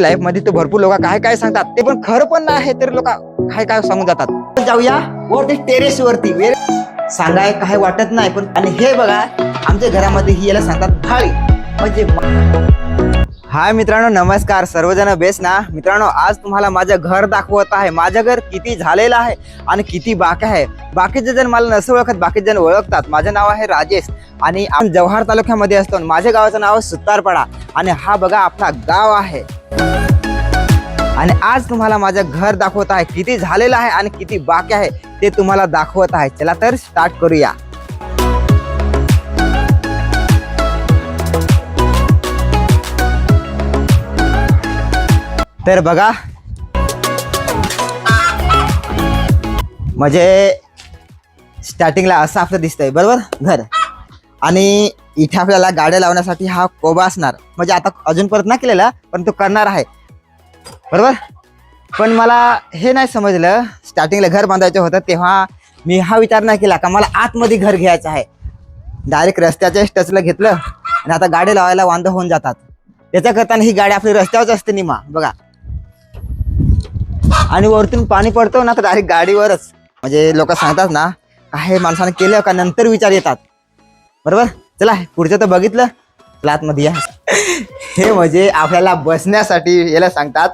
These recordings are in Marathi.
लाईफ मध्ये तर भरपूर लोक काय काय सांगतात, ते पण खरं पण नाही आहे, तर लोक काय काय सांगून जातात. जाऊया वरती टेरेस वरती, सांगाय काय वाटत नाही पण. आणि हे बघा आमच्या घरामध्ये ही याला सांगतात थाळी म्हणजे. हाय मित्रांनो, नमस्कार. सर्वजण बेस ना मित्रांनो. आज तुम्हाला माझं घर दाखवत आहे. माझं घर किती झालेलं आहे आणि किती बाकी आहे. बाकीचे जण मला नसं ओळखत, बाकीचे जण ओळखतात. माझं नाव आहे राजेश आणि आपण जव्हार तालुक्यामध्ये असतो. माझ्या गावाचं नाव सुतारपाडा आणि हा बघा आपला गाव आहे. आणि आज तुम्हाला माझं घर दाखवत आहे. किती झालेलं आहे आणि किती बाकी आहे ते तुम्हाला दाखवत आहे. चला तर स्टार्ट करूया. तर बघा म्हणजे स्टार्टिंगला असं आपलं दिसतंय बरोबर घर. आणि इथे आपल्याला गाड्या लावण्यासाठी हा कोबा असणार. म्हणजे आता अजून परत नाही केलेला पण तो करणार आहे बरोबर. पण मला हे नाही समजलं, स्टार्टिंगला घर बांधायचं होतं तेव्हा मी हा विचार नाही केला का मला आतमध्ये घर घ्यायचं आहे. डायरेक्ट रस्त्याच्या टचला घेतलं आणि आता गाडी लावायला वांद होऊन जातात. त्याच्या करताना ही गाडी आपली रस्त्यावरच असते निमा बघा. आणि वरतून पाणी पडतो ना तर डायरेक्ट गाडीवरच. म्हणजे लोक सांगतात ना काही माणसाने केलं का नंतर विचार येतात बरोबर. चला पुढचं तर बघितलं, आतमध्ये या. हे म्हणजे आपल्याला बसण्यासाठी याला सांगतात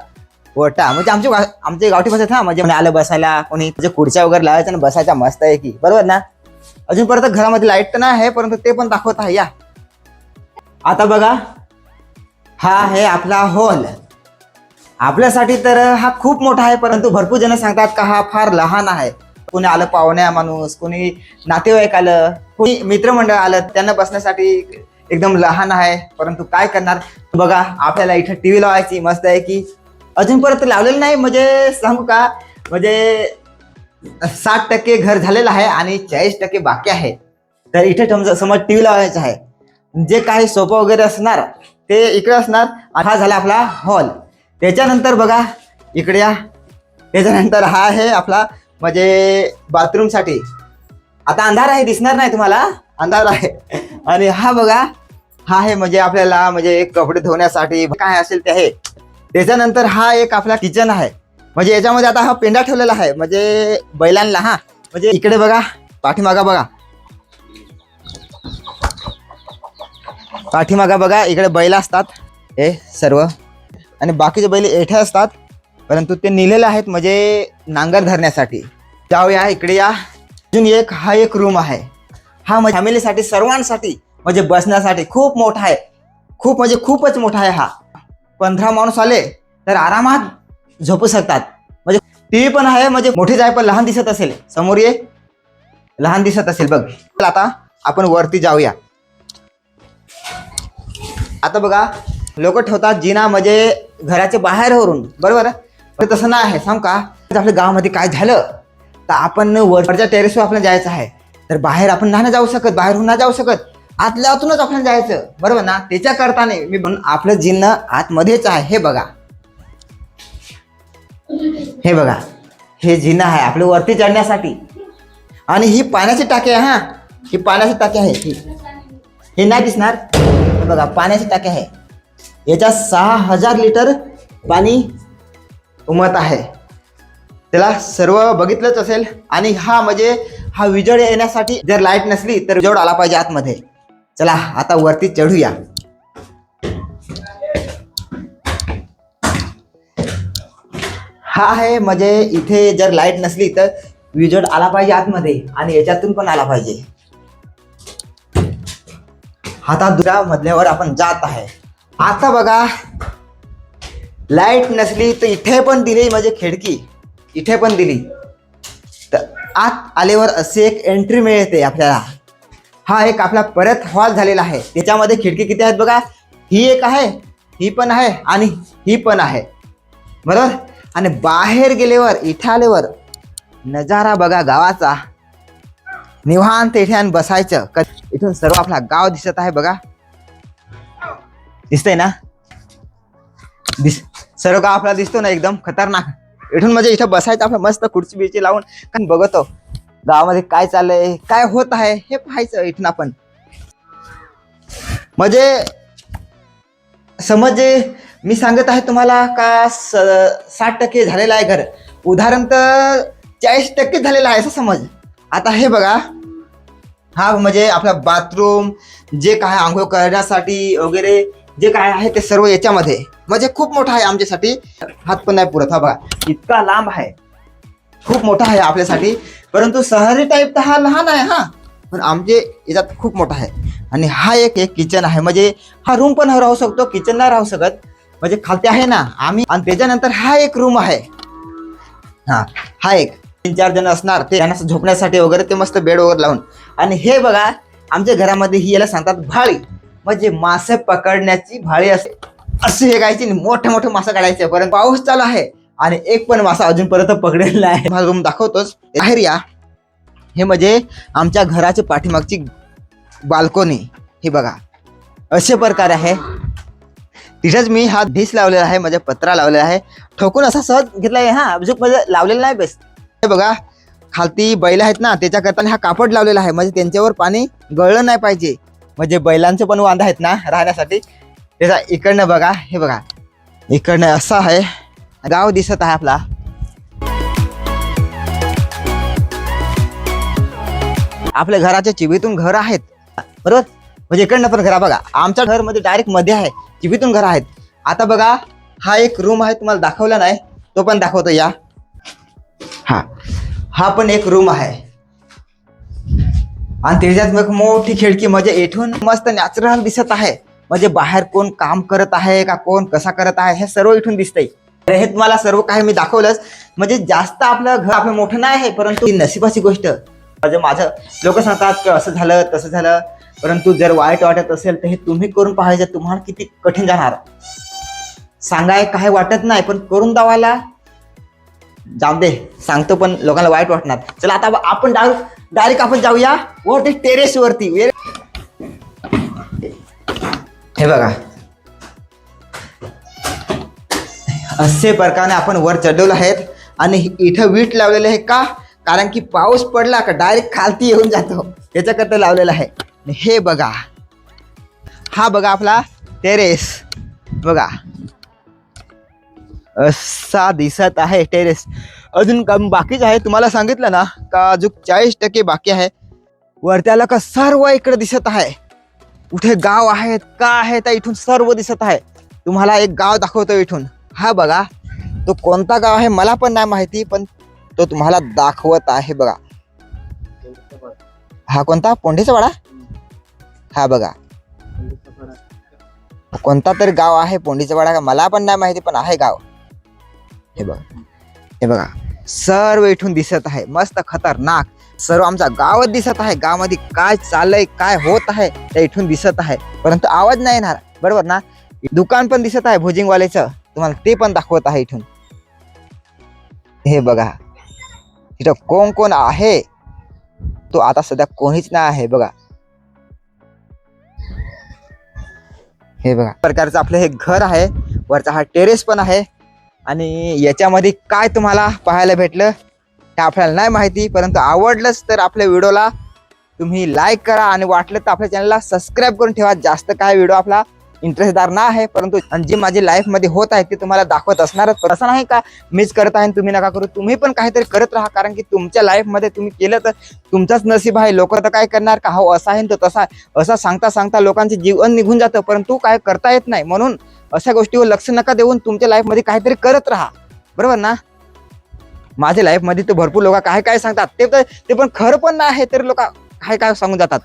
ओटा. म्हणजे आमच्या गावठी बसत हा म्हणजे आलं बसायला कोणी म्हणजे खुर्च्या वगैरे लावायचं आणि बसायचा मस्त आहे की बरोबर ना. अजून परत घरामध्ये लाईट तर नाही आहे परंतु ते पण दाखवत आहे या. आता बघा हा आहे आपला हॉल. आपल्यासाठी तर हा खूप मोठा आहे परंतु भरपूर जण सांगतात का हा फार लहान आहे. कोणी आलं पाहुण्या माणूस, कोणी नातेवाईक आलं, कोणी मित्रमंडळ आलं त्यांना बसण्यासाठी एकदम लहान आहे. परंतु काय करणार बघा आपल्याला इथं टीव्ही लावायची मस्त आहे की. अजून परत लावलेलं नाही म्हणजे सांगू का म्हणजे 60% घर झालेलं आहे आणि 40% बाकी आहे. तर इथे समज टीव्ही लावायचं आहे, जे काही सोफा वगैरे असणार ते इकडे असणार. हा झाला आपला हॉल. त्याच्यानंतर बघा इकडे या. त्याच्यानंतर हा आहे आपला म्हणजे बाथरूम साठी. आता अंधार आहे दिसणार नाही तुम्हाला, अंधार आहे. आणि हा बघा हा आहे म्हणजे आपल्याला म्हणजे कपडे धुण्यासाठी काय असेल ते आहे. त्याच्यानंतर हा एक आपला किचन आहे. म्हणजे याच्यामध्ये आता हा पेंडा ठेवलेला आहे म्हणजे बैलांना. हा म्हणजे इकडे बघा पाठीमागा बघा, पाठीमागा बघा इकडे बैल असतात हे सर्व. आणि बाकीचे बैल एठे असतात परंतु ते निलेले आहेत म्हणजे नांगर धरण्यासाठी. जाऊया इकडे या. अजून एक हा एक रूम आहे. हा म्हणजे फॅमिलीसाठी सर्वांसाठी म्हणजे बसण्यासाठी खूप मोठा आहे. खूप म्हणजे खूपच मोठा आहे हा. 15 माणूस आले तर आरामात झोपू शकतात. म्हणजे टीव्ही पण आहे म्हणजे मोठी जाय पण लहान दिसत असेल. समोर ये लहान दिसत असेल बघ. आता आपण वरती जाऊया. आता बघा लोक ठेवतात जिना म्हणजे घराच्या बाहेरवरून बरोबर. तसं नाही आहे सांग का. आपल्या गावामध्ये काय झालं तर आपण वरच्या टेरेसवर आपल्याला जायचं आहे तर बाहेर आपण नाही जाऊ शकत, बाहेरून नाही जाऊ शकत, आतल्या आतूनच आपल्याला जायचं बरोबर ना. त्याच्या करताना मी म्हणून आपलं जिन्न आतमध्येच आहे. हे बघा हे बघा हे जिन्न आहे आपलं वरती चढण्यासाठी. आणि ही पाण्याची टाकी आहे. हा ही पाण्याची टाकी आहे. हे नाही दिसणार बघा पाण्याची टाकी आहे. याच्या 6000 लिटर पाणी उमत आहे. त्याला सर्व बघितलंच असेल. आणि हा म्हणजे हा विजळ येण्यासाठी जर लाईट नसली तर विजळ आला पाहिजे आतमध्ये. चला आता वरती चढूया. हा आहे म्हणजे इथे जर लाईट नसली तर विजळ आला पाहिजे आतमध्ये आणि याच्यातून पण आला पाहिजे. आता दुसऱ्या मधल्यावर आपण जात आहे. आता बघा लाईट नसली तर इथे पण दिली म्हणजे खिडकी इथे पण दिली तर आत आल्यावर असे एक एंट्री मिळते आपल्याला. हा एक आपला परत हॉल झालेला आहे. त्याच्यामध्ये खिडकी किती आहेत बघा. ही एक आहे, ही पण आहे आणि ही पण आहे बरोबर. आणि बाहेर गेल्यावर इथे आल्यावर नजारा बघा गावाचा. निवांत इथे बसायचं. इथून सर्व आपला गाव दिसत आहे बघा. दिसतंय ना सर्व गाव आपल्याला दिसतो ना एकदम खतरनाक. इथून म्हणजे इथं बसायचं आपलं मस्त खुर्ची बिर्ची लावून कारण बघतो गावामध्ये काय चाललंय काय होत आहे हे पाहायचं इथून आपण. म्हणजे समज मी सांगत आहे तुम्हाला का 60% झालेलं आहे घर, उदाहरण तर 40% झालेलं आहे असं समज. आता हे बघा, हा म्हणजे आपला बाथरूम, जे काय आंघोळ करण्यासाठी वगैरे जे काय आहे ते सर्व याच्यामध्ये, म्हणजे खूप मोठा आहे आमच्यासाठी. हात पण नाही पुरत. हा बघा इतका लांब आहे, खूप मोठा आहे आपल्यासाठी. परंतु शहरी टाईप तर हा लहान आहे हा, पण आमचे याच्यात खूप मोठा आहे. आणि हा एक किचन आहे, म्हणजे हा रूम पण राहू शकतो, किचन नाही राहू शकत, म्हणजे खालती आहे ना आम्ही. आणि त्याच्यानंतर हा एक रूम आहे. हा एक 3-4 जण असणार ते, त्यांना झोपण्यासाठी वगैरे ते मस्त बेड वगैरे लावून. आणि हे बघा आमच्या घरामध्ये ही याला सांगतात भाळी, म्हणजे मासे पकडण्याची भाळी असे हे गायची, मोठे मोठे मासे काढायचे. परंतु पाऊस चालू आहे आणि एक पण मासा अजूनपर्यंत पकडेल नाही. मला रूम दाखवतोच, बाहेर या. हे म्हणजे आमच्या घराच्या पाठीमागची बाल्कनी. हे बघा असे प्रकार आहे. तिथेच मी हा ढीस लावलेला आहे, म्हणजे पत्रा लावलेला आहे, ठोकून असा सहज घेतला आहे. हा अजून म्हणजे लावलेला नाही बेस. हे बघा खालती बैल आहेत ना, त्याच्याकरता हा कापड लावलेला आहे, म्हणजे त्यांच्यावर पाणी गळलं नाही पाहिजे. म्हणजे बैलांचे पण वांदा आहेत ना राहण्यासाठी. त्याचा इकडनं बघा, हे बघा इकडनं असं आहे, गाव दिसत आहे आपला. आपल्या घराच्या चिबीतून घर आहेत बरोबर, म्हणजे इकडनं पण घर बघा. आमच्या घर मध्ये डायरेक्ट मध्ये आहे, चिबीतून घर आहेत. आता बघा हा एक रूम आहे, तुम्हाला दाखवला नाही, तो पण दाखवतो या. हा पण एक रूम आहे. आणि त्याच्यात मग मोठी खिडकी, म्हणजे इथून मस्त नॅचरल दिसत आहे. म्हणजे बाहेर कोण काम करत आहे का, कोण कसा करत आहे हे सर्व इथून दिसतंय. हे तुम्हाला सर्व काही मी दाखवलंच. म्हणजे जास्त आपलं घर आपलं मोठं नाही आहे, परंतु ही नशिबाची गोष्ट. म्हणजे माझं लोक सांगतात की असं झालं तसं झालं, परंतु जर वाईट वाटत असेल तर हे तुम्ही करून पाहायचं. तुम्हाला किती कठीण जाणार सांगाय काय वाटत नाही, पण करून दावायला जाऊ दे सांगतो, पण लोकांना वाईट वाटणार. चला आता आपण डायरेक्ट आपण जाऊया वर ते टेरेस वरती. हे बघा असे प्रकारे आपण वर चढवलं आहेत. आणि इथं वीट लावलेलं आहे का, कारण की पाऊस पडला का डायरेक्ट खालती येऊन जातो, त्याच्याकरता लावलेलं आहे. हे बघा, हा बघा आपला टेरेस बघा असा दिसत आहे टेरेस. अजून काम बाकीच आहे, तुम्हाला सांगितलं ना का अजून 40% बाकी आहे. वरत्याला का सर्व इकडे दिसत आहे, कुठे गाव आहेत का आहे तर इथून सर्व दिसत आहे. तुम्हाला एक गाव दाखवतो इथून. हा बघा तो कोणता गाव आहे मला पण नाही माहिती, पण तो तुम्हाला दाखवत आहे बघा. हा कोणता, पोंढेचा वाडा. हा बघा कोणता तरी गाव आहे, पोंढीचा वाडा का मला पण नाही माहिती, पण आहे गाव. हे बघा, हे बघा सर्व इथून दिसत आहे, मस्त खतरनाक सर्व आमचा गावच दिसत आहे. गावामध्ये काय चाललंय काय होत आहे ते इथून दिसत आहे, परंतु आवाज नाही येणार बरोबर ना. दुकान पण दिसत आहे भोजिंगवाल्याचं, तुम्हाला ते पण दाखवत आहे इथून. हे बघा इथं कोण कोण आहे, तो आता सध्या कोणीच नाही आहे बघा. हे बघा प्रकारचं आपलं हे घर आहे, वरचा हा टेरेस पण आहे. आणि याच्यामध्ये काय तुम्हाला पाहायला भेटलं हे आपल्याला नाही माहिती, परंतु आवडलंच तर आपल्या व्हिडिओला तुम्ही लाईक करा आणि वाटलं तर आपल्या चॅनलला सबस्क्राईब करून ठेवा. जास्त काय व्हिडिओ आपला इंटरेस्टदार ना आहे, परंतु जे माझी लाईफ मध्ये होत आहे ते तुम्हाला दाखवत असणारच. असं नाही का मीच करत आहे तुम्ही नका करू, तुम्ही पण काहीतरी करत राहा, कारण की तुमच्या लाईफ मध्ये तुम्ही केलं तर तुमचाच नशीब आहे. लोक तर काय करणार का हो असा आहे तो तसा, असं सांगता सांगता लोकांचे जीवन निघून जातं, परंतु काय करता येत नाही. म्हणून अशा गोष्टीवर लक्ष नका देऊन तुमच्या लाईफ मध्ये काहीतरी करत राहा बरोबर ना. माझ्या लाईफ मध्ये तर भरपूर लोक काय काय सांगतात, ते पण खरं पण नाही आहे, तरी लोक काय काय सांगून जातात.